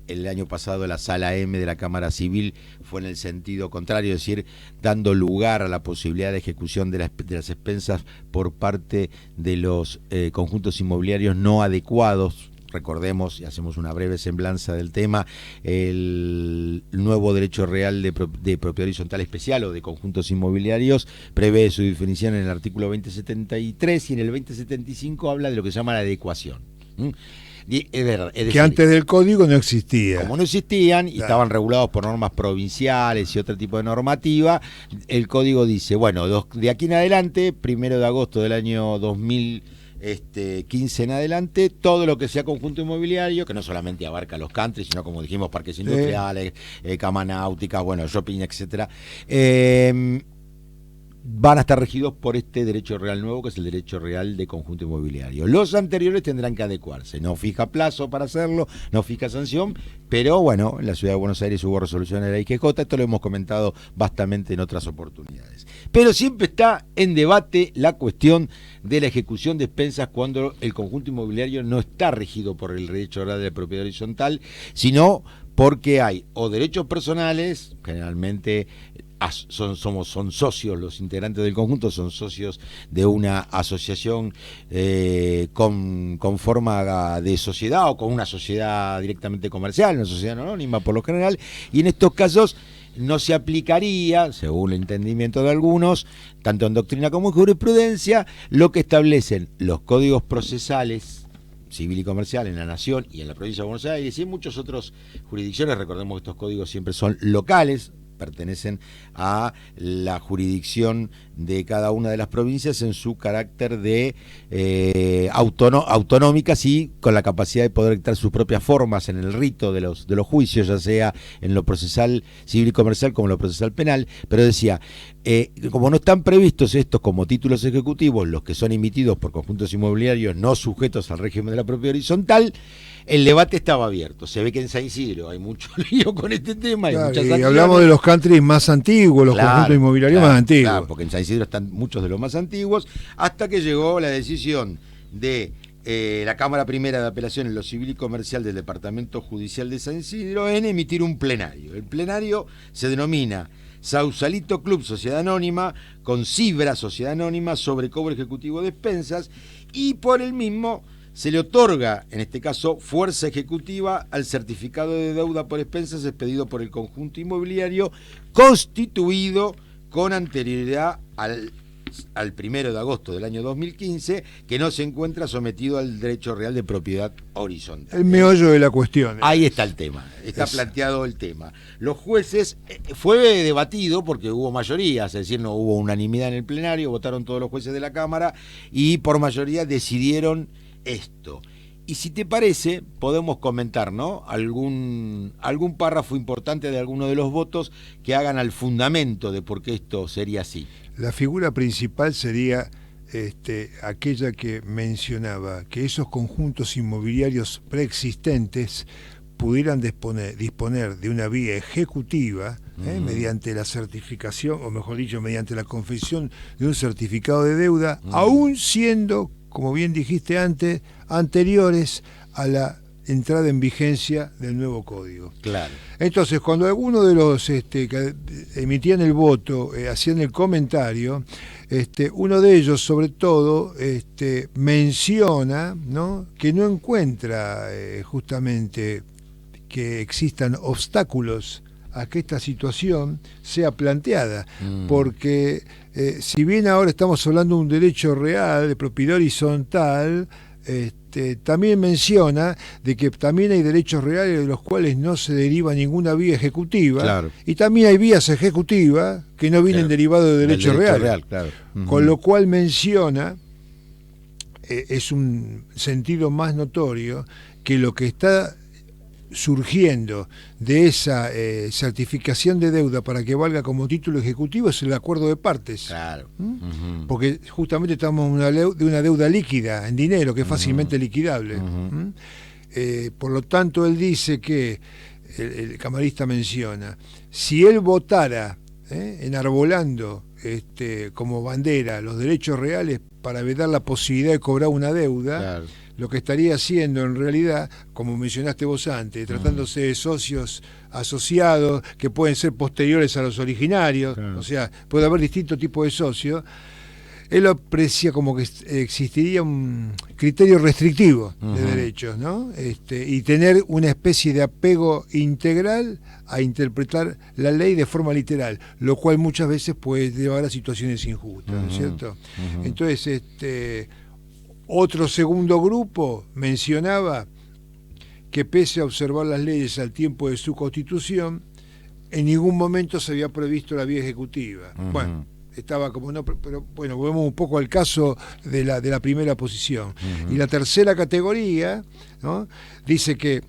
el año pasado la Sala M de la Cámara Civil fue en el sentido contrario, es decir, dando lugar a la posibilidad de ejecución de las expensas por parte de los conjuntos inmobiliarios no adecuados. Recordemos, y hacemos una breve semblanza del tema, el nuevo derecho real de propiedad horizontal especial o de conjuntos inmobiliarios prevé su definición en el artículo 2073 y en el 2075 habla de lo que se llama la adecuación. Es decir, Que antes del código no existía. como no existían y Claro. estaban regulados por normas provinciales y otro tipo de normativa, el código dice, bueno, de aquí en adelante, 1 de agosto del año 2015 en adelante, todo lo que sea conjunto inmobiliario, que no solamente abarca los country, sino como dijimos, parques industriales, cama náutica, bueno, shopping, etcétera, van a estar regidos por este derecho real nuevo, que es el derecho real de conjunto inmobiliario. Los anteriores tendrán que adecuarse. No fija plazo para hacerlo, no fija sanción, pero bueno, en la Ciudad de Buenos Aires hubo resolución de la IGJ, esto lo hemos comentado bastante en otras oportunidades. Pero siempre está en debate la cuestión de la ejecución de expensas cuando el conjunto inmobiliario no está regido por el derecho real de la propiedad horizontal, sino porque hay o derechos personales, generalmente son socios, los integrantes del conjunto son socios de una asociación con forma de sociedad o con una sociedad directamente comercial, una sociedad anónima por lo general, y en estos casos no se aplicaría, según el entendimiento de algunos, tanto en doctrina como en jurisprudencia, lo que establecen los códigos procesales civil y comercial en la Nación y en la provincia de Buenos Aires y en muchas otras jurisdicciones. Recordemos que estos códigos siempre son locales, pertenecen a la jurisdicción de cada una de las provincias en su carácter de autonómicas y con la capacidad de poder dictar sus propias formas en el rito de los juicios, ya sea en lo procesal civil y comercial como en lo procesal penal. Pero decía, como no están previstos estos como títulos ejecutivos, los que son emitidos por conjuntos inmobiliarios no sujetos al régimen de la propiedad horizontal, el debate estaba abierto. Se ve que en San Isidro hay mucho lío con este tema. Hay Claro, muchas y acciones. hablamos de los countries más antiguos, los conjuntos inmobiliarios más antiguos. Claro, porque en San Isidro están muchos de los más antiguos, hasta que llegó la decisión de la Cámara Primera de Apelación en lo Civil y Comercial del Departamento Judicial de San Isidro en emitir un plenario. El plenario se denomina Sausalito Club Sociedad Anónima con Cibra Sociedad Anónima sobre cobro ejecutivo de expensas, y por el mismo se le otorga, en este caso, fuerza ejecutiva al certificado de deuda por expensas expedido por el conjunto inmobiliario constituido con anterioridad al 1 de agosto del año 2015, que no se encuentra sometido al derecho real de propiedad horizontal. El meollo de la cuestión. Ahí está el tema, está planteado el tema. Los jueces, fue debatido porque hubo mayorías, es decir, no hubo unanimidad en el plenario, votaron todos los jueces de la Cámara y por mayoría decidieron esto. Y si te parece, podemos comentar, ¿no?, algún párrafo importante de alguno de los votos que hagan al fundamento de por qué esto sería así. La figura principal sería aquella que mencionaba, que esos conjuntos inmobiliarios preexistentes pudieran disponer de una vía ejecutiva mediante la certificación, o mejor dicho, mediante la confección de un certificado de deuda, aún siendo, como bien dijiste antes, anteriores a la entrada en vigencia del nuevo código. Claro. Entonces, cuando alguno de los que emitían el voto hacían el comentario, uno de ellos, sobre todo, menciona, ¿no?, que no encuentra justamente que existan obstáculos a que esta situación sea planteada, porque si bien ahora estamos hablando de un derecho real, de propiedad horizontal, también menciona de que también hay derechos reales de los cuales no se deriva ninguna vía ejecutiva, claro, y también hay vías ejecutivas que no vienen derivados de derechos reales. Claro. Con lo cual menciona, es un sentido más notorio, que lo que está surgiendo de esa certificación de deuda para que valga como título ejecutivo es el acuerdo de partes. Claro. Porque justamente estamos de una deuda líquida en dinero que es fácilmente liquidable. Por lo tanto, él dice que, el camarista menciona, si él votara enarbolando como bandera los derechos reales para vedar la posibilidad de cobrar una deuda, claro, lo que estaría haciendo en realidad, como mencionaste vos antes, tratándose de socios asociados que pueden ser posteriores a los originarios, claro, o sea, puede haber distintos tipos de socios, él lo aprecia como que existiría un criterio restrictivo de derechos, ¿no? Y tener una especie de apego integral a interpretar la ley de forma literal, lo cual muchas veces puede llevar a situaciones injustas, ¿no es cierto? Entonces, otro segundo grupo mencionaba que pese a observar las leyes al tiempo de su constitución, en ningún momento se había previsto la vía ejecutiva. Bueno, estaba como no, pero bueno, volvemos un poco al caso de la primera posición. Y la tercera categoría, ¿no?, dice que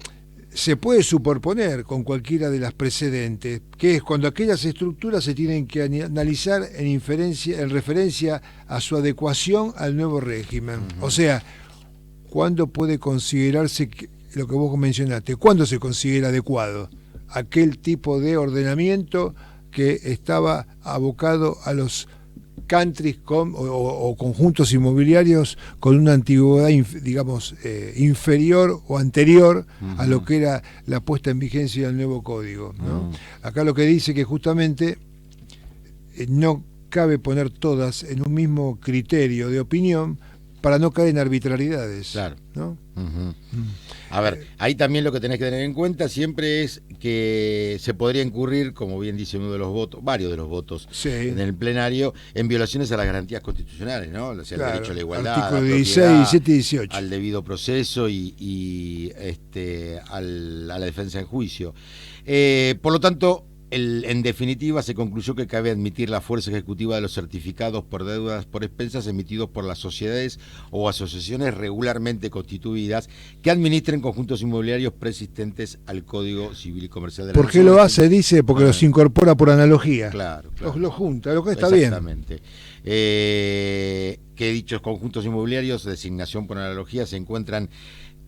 se puede superponer con cualquiera de las precedentes, que es cuando aquellas estructuras se tienen que analizar en referencia a su adecuación al nuevo régimen. O sea, ¿cuándo puede considerarse lo que vos mencionaste? ¿Cuándo se considera adecuado aquel tipo de ordenamiento que estaba abocado a los countries o conjuntos inmobiliarios con una antigüedad, digamos, inferior o anterior a lo que era la puesta en vigencia del nuevo código, ¿no? Acá lo que dice que justamente no cabe poner todas en un mismo criterio de opinión para no caer en arbitrariedades. Claro. ¿No? A ver, ahí también lo que tenés que tener en cuenta siempre es que se podría incurrir, como bien dice uno de los votos, varios de los votos en el plenario, en violaciones a las garantías constitucionales, ¿no? O sea, claro, el derecho a la igualdad, artículo 16, 17 y 18. Al debido proceso y a la defensa en juicio. Por lo tanto, en definitiva, se concluyó que cabe admitir la fuerza ejecutiva de los certificados por deudas por expensas emitidos por las sociedades o asociaciones regularmente constituidas que administren conjuntos inmobiliarios preexistentes al Código Civil y Comercial de la ¿Por qué lo hace? Dice, porque los incorpora por analogía. Claro. Los junta, lo que está bien. Exactamente. Que dichos conjuntos inmobiliarios, designación por analogía, se encuentran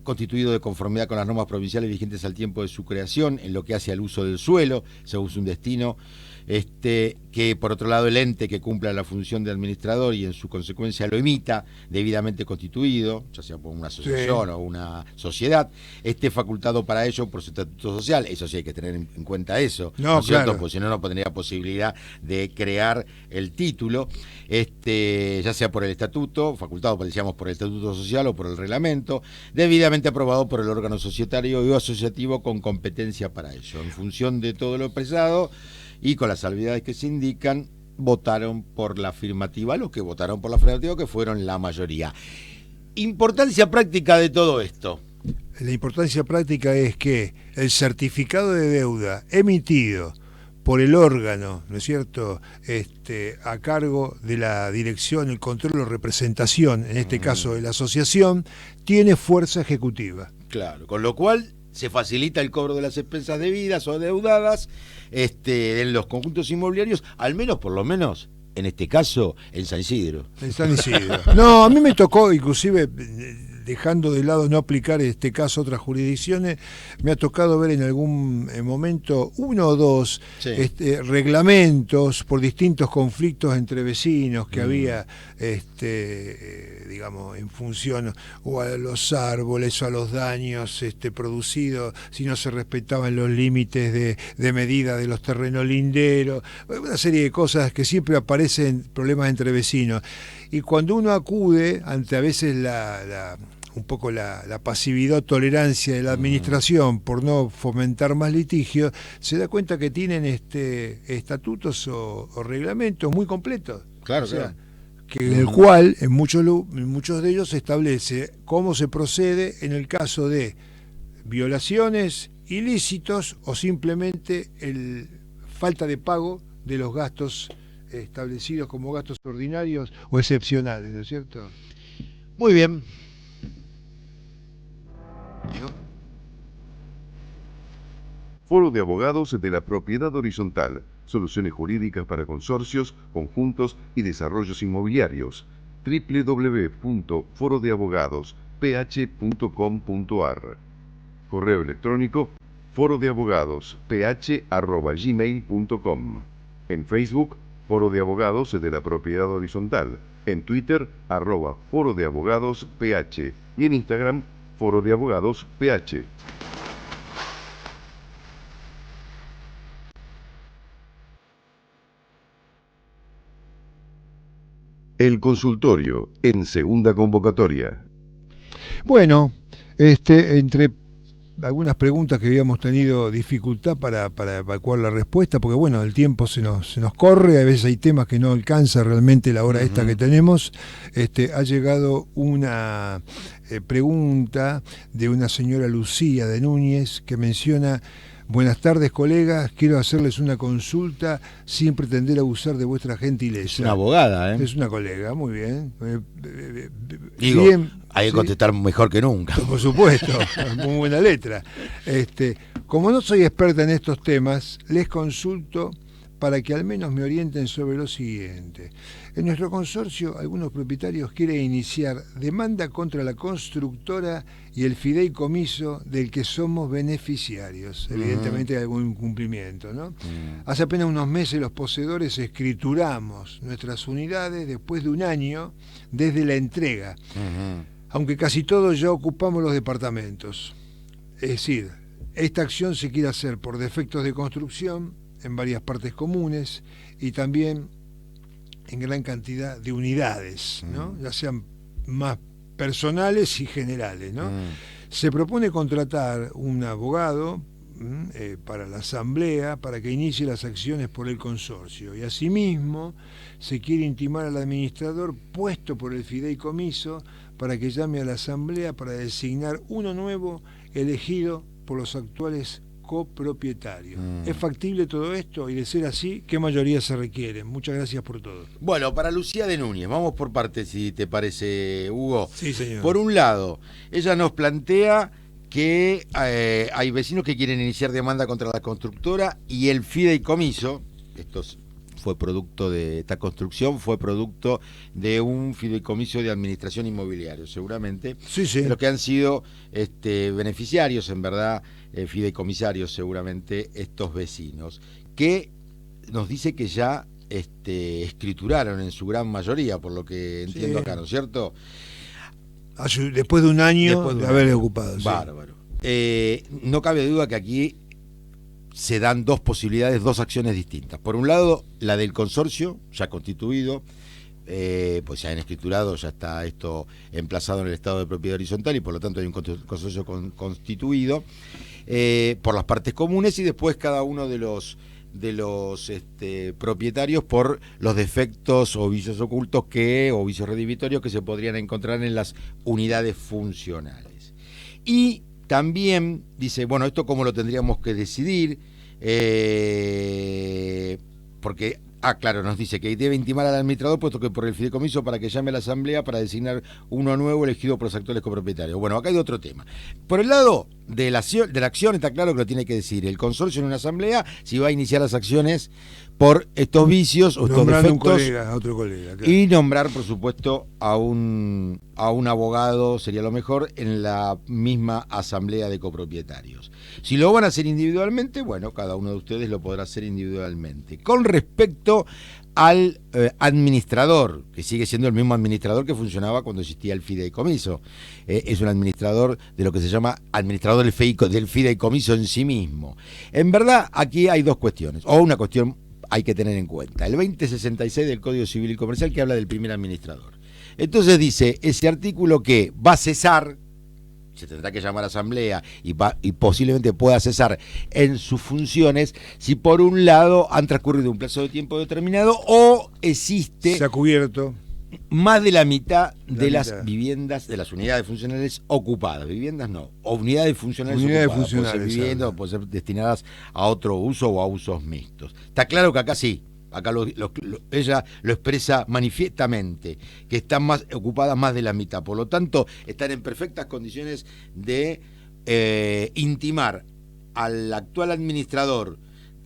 constituido de conformidad con las normas provinciales vigentes al tiempo de su creación, en lo que hace al uso del suelo, según un destino, que por otro lado el ente que cumpla la función de administrador y en su consecuencia lo emita, debidamente constituido, ya sea por una asociación o una sociedad, esté facultado para ello por su estatuto social. Eso sí hay que tener en cuenta eso, ¿no es cierto? Pues si no, no tendría posibilidad de crear el título, ya sea por el estatuto, facultado, decíamos, por el estatuto social o por el reglamento, debidamente aprobado por el órgano societario o asociativo con competencia para ello. En función de todo lo expresado y con las salvedades que se indican, votaron por la afirmativa, los que votaron por la afirmativa, que fueron la mayoría. Importancia práctica de todo esto. La importancia práctica es que el certificado de deuda emitido por el órgano, ¿no es cierto?, a cargo de la dirección, el control o representación, en este caso de la asociación, tiene fuerza ejecutiva. Claro, con lo cual se facilita el cobro de las expensas debidas o adeudadas en los conjuntos inmobiliarios, al menos, por lo menos, en este caso, en San Isidro. En San Isidro. No, a mí me tocó, inclusive, dejando de lado no aplicar este caso a otras jurisdicciones, me ha tocado ver en algún momento uno o dos reglamentos por distintos conflictos entre vecinos que había, digamos, en función o a los árboles o a los daños producidos, si no se respetaban los límites de medida de los terrenos linderos, una serie de cosas que siempre aparecen problemas entre vecinos. Y cuando uno acude ante a veces un poco la pasividad o tolerancia de la administración por no fomentar más litigios, se da cuenta que tienen estatutos o reglamentos muy completos. Claro, o sea, claro. Que en el cual en muchos de ellos se establece cómo se procede en el caso de violaciones, ilícitos o simplemente falta de pago de los gastos establecidos como gastos ordinarios o excepcionales, ¿no es cierto? Muy bien. Foro de Abogados de la Propiedad Horizontal. Soluciones jurídicas para consorcios, conjuntos y desarrollos inmobiliarios. www.forodeabogadosph.com.ar. Correo electrónico forodeabogadosph@gmail.com. En Facebook, Foro de Abogados de la Propiedad Horizontal. En Twitter, @Foro de Abogados PH. Y en Instagram, Foro de Abogados PH. El consultorio en segunda convocatoria. Bueno, entre algunas preguntas que habíamos tenido dificultad para evacuar la respuesta, porque bueno, el tiempo se nos corre, a veces hay temas que no alcanza realmente la hora esta que tenemos. Ha llegado una pregunta de una señora Lucía de Núñez que menciona: buenas tardes, colegas, quiero hacerles una consulta sin pretender abusar de vuestra gentileza. Es una abogada, ¿eh? Es una colega, muy bien. Digo, bien, hay que contestar mejor que nunca. Por supuesto, muy buena letra. Como no soy experta en estos temas, les consulto para que al menos me orienten sobre lo siguiente. En nuestro consorcio, algunos propietarios quieren iniciar demanda contra la constructora y el fideicomiso del que somos beneficiarios. Evidentemente hay algún incumplimiento, ¿no? Hace apenas unos meses los poseedores escrituramos nuestras unidades después de un año desde la entrega, aunque casi todos ya ocupamos los departamentos. Es decir, esta acción se quiere hacer por defectos de construcción en varias partes comunes y también en gran cantidad de unidades, ¿no? Ya sean más personales y generales, ¿no? Se propone contratar un abogado para la asamblea para que inicie las acciones por el consorcio, y asimismo se quiere intimar al administrador puesto por el fideicomiso para que llame a la asamblea para designar uno nuevo elegido por los actuales copropietarios. ¿Es factible todo esto? Y de ser así, ¿qué mayoría se requiere? Muchas gracias por todo. Bueno, para Lucía de Núñez, vamos por partes, si te parece, Hugo. Sí, señor. Por un lado, ella nos plantea que hay vecinos que quieren iniciar demanda contra la constructora y el fideicomiso, estos fue producto de esta construcción, fue producto de un fideicomiso de administración inmobiliaria, seguramente, Sí, sí. de los que han sido beneficiarios, en verdad, fideicomisarios, seguramente, estos vecinos, que nos dice que ya escrituraron en su gran mayoría, por lo que entiendo Sí. acá, ¿no es cierto? Después de un año Después de de un haber año. ocupado. Sí. Bárbaro. No cabe duda que aquí se dan dos posibilidades, dos acciones distintas. Por un lado, la del consorcio, ya constituido, pues se han escriturado, ya está esto emplazado en el estado de propiedad horizontal y por lo tanto hay un consorcio constituido por las partes comunes y después cada uno de los propietarios por los defectos o vicios ocultos o vicios redimitorios que se podrían encontrar en las unidades funcionales. Y también dice, bueno, esto cómo lo tendríamos que decidir, porque, claro, nos dice que debe intimar al administrador, puesto que por el fideicomiso, para que llame a la asamblea para designar uno nuevo elegido por los actuales copropietarios. Bueno, acá hay otro tema. Por el lado de la acción está claro que lo tiene que decidir el consorcio en una asamblea si va a iniciar las acciones por estos vicios o estos Nombrando defectos. a otro colega. Claro. Y nombrar, por supuesto, a un abogado, sería lo mejor, en la misma asamblea de copropietarios. Si lo van a hacer individualmente, bueno, cada uno de ustedes lo podrá hacer individualmente. Con respecto al administrador, que sigue siendo el mismo administrador que funcionaba cuando existía el fideicomiso. Es un administrador de lo que se llama administrador del fideicomiso en sí mismo. En verdad, aquí hay dos cuestiones, o una cuestión hay que tener en cuenta. El 2066 del Código Civil y Comercial que habla del primer administrador. Entonces dice, ese artículo que va a cesar, se tendrá que llamar a asamblea y posiblemente pueda cesar en sus funciones si por un lado han transcurrido un plazo de tiempo determinado o existe Se ha cubierto. más de la mitad de las mitad. viviendas, de las unidades funcionales ocupadas. Viviendas no, o unidades funcionales Unidades ocupadas. Puede funcionales, ser viviendas o puede ser destinadas a otro uso o a usos mixtos. Está claro que acá sí. Acá ella lo expresa manifiestamente, que están más ocupadas más de la mitad. Por lo tanto, están en perfectas condiciones de intimar al actual administrador,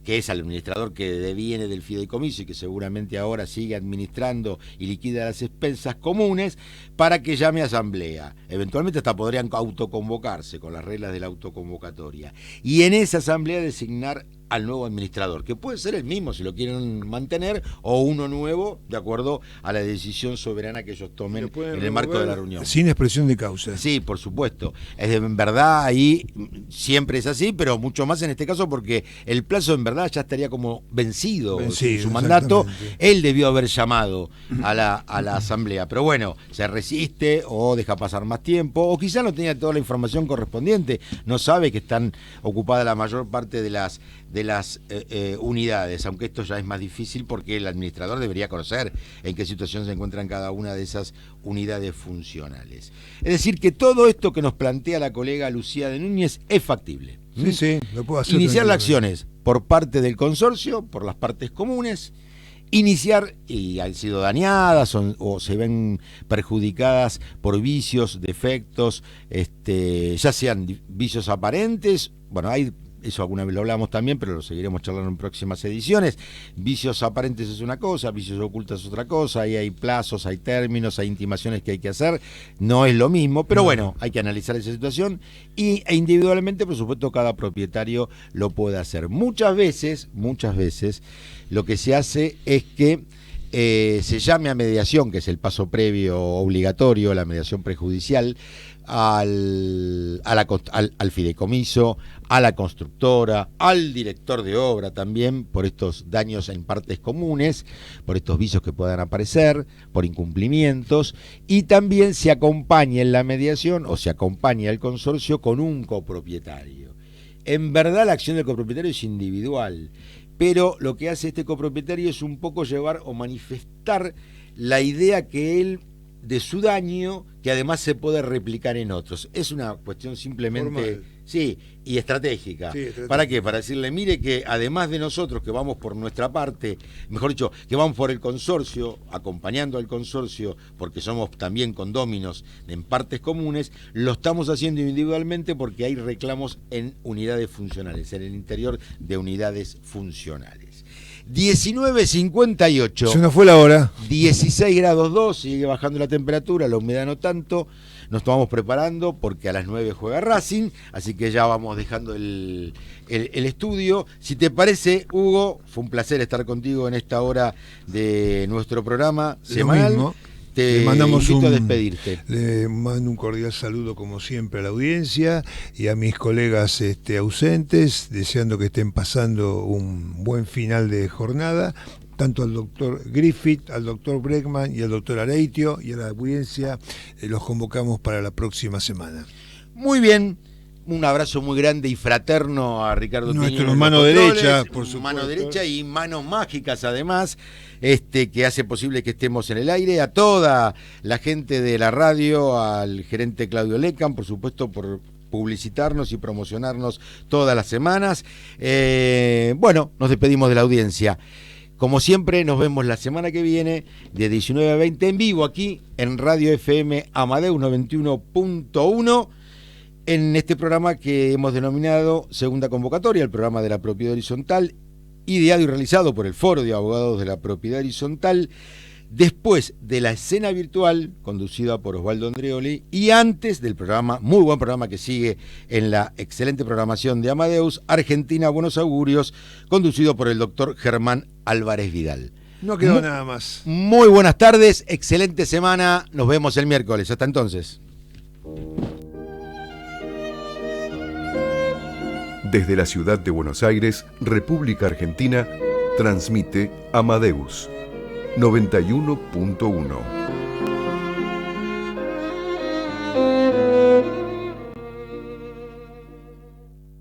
que es el administrador que deviene del fideicomiso y que seguramente ahora sigue administrando y liquida las expensas comunes, para que llame a asamblea. Eventualmente hasta podrían autoconvocarse con las reglas de la autoconvocatoria. Y en esa asamblea designar al nuevo administrador, que puede ser el mismo si lo quieren mantener, o uno nuevo, de acuerdo a la decisión soberana que ellos tomen en el marco de la reunión. Sin expresión de causa. Sí, por supuesto. En verdad ahí siempre es así, pero mucho más en este caso porque el plazo en verdad ya estaría como vencido su mandato. Él debió haber llamado a la asamblea, pero bueno, se resiste o deja pasar más tiempo, o quizá no tenía toda la información correspondiente, no sabe que están ocupadas la mayor parte de las unidades, aunque esto ya es más difícil porque el administrador debería conocer en qué situación se encuentran cada una de esas unidades funcionales. Es decir, que todo esto que nos plantea la colega Lucía de Núñez es factible. Sí, sí, lo puedo hacer. Iniciar las acciones por parte del consorcio, por las partes comunes, iniciar, y han sido dañadas o se ven perjudicadas por vicios, defectos, ya sean vicios aparentes, bueno, hay... Eso alguna vez lo hablamos también, pero lo seguiremos charlando en próximas ediciones. Vicios aparentes es una cosa, vicios ocultos es otra cosa, ahí hay plazos, hay términos, hay intimaciones que hay que hacer, no es lo mismo, pero bueno, hay que analizar esa situación e individualmente, por supuesto, cada propietario lo puede hacer. Muchas veces, lo que se hace es que se llame a mediación, que es el paso previo obligatorio, la mediación prejudicial, al fideicomiso, a la constructora, al director de obra también, por estos daños en partes comunes, por estos vicios que puedan aparecer, por incumplimientos, y también se acompaña en la mediación o se acompaña al consorcio con un copropietario. En verdad la acción del copropietario es individual, pero lo que hace este copropietario es un poco llevar o manifestar la idea que él de su daño, que además se puede replicar en otros. Es una cuestión simplemente... Formal. Sí, y estratégica. Sí, estratégica. ¿Para qué? Para decirle, mire que además de nosotros que vamos por nuestra parte, mejor dicho, que vamos por el consorcio, acompañando al consorcio, porque somos también condóminos en partes comunes, lo estamos haciendo individualmente porque hay reclamos en unidades funcionales, en el interior de unidades funcionales. 19:58. Se nos fue la hora. 16 grados 2, sigue bajando la temperatura, la humedad no tanto. Nos estamos preparando porque a las 9 juega Racing, así que ya vamos dejando el estudio. Si te parece, Hugo, fue un placer estar contigo en esta hora de nuestro programa semanal. Mismo. Te invito a despedirte. Le mando un cordial saludo como siempre a la audiencia y a mis colegas ausentes, deseando que estén pasando un buen final de jornada, tanto al doctor Griffith, al doctor Bregman y al doctor Areitio, y a la audiencia los convocamos para la próxima semana. Muy bien. Un abrazo muy grande y fraterno a Ricardo Nuestro Piñero, mano derecha, por supuesto. Mano derecha y manos mágicas además, que hace posible que estemos en el aire. A toda la gente de la radio, al gerente Claudio Lecan, por supuesto, por publicitarnos y promocionarnos todas las semanas. Bueno, nos despedimos de la audiencia. Como siempre, nos vemos la semana que viene de 19 a 20 en vivo aquí en Radio FM Amadeus 91.1. En este programa que hemos denominado Segunda Convocatoria, el programa de la propiedad horizontal, ideado y realizado por el Foro de Abogados de la Propiedad Horizontal, después de la escena virtual, conducida por Osvaldo Andreoli, y antes del programa, muy buen programa que sigue en la excelente programación de Amadeus, Argentina Buenos Augurios, conducido por el doctor Germán Álvarez Vidal. No quedó nada más. Muy buenas tardes, excelente semana, nos vemos el miércoles, hasta entonces. Desde la ciudad de Buenos Aires, República Argentina, transmite Amadeus 91.1.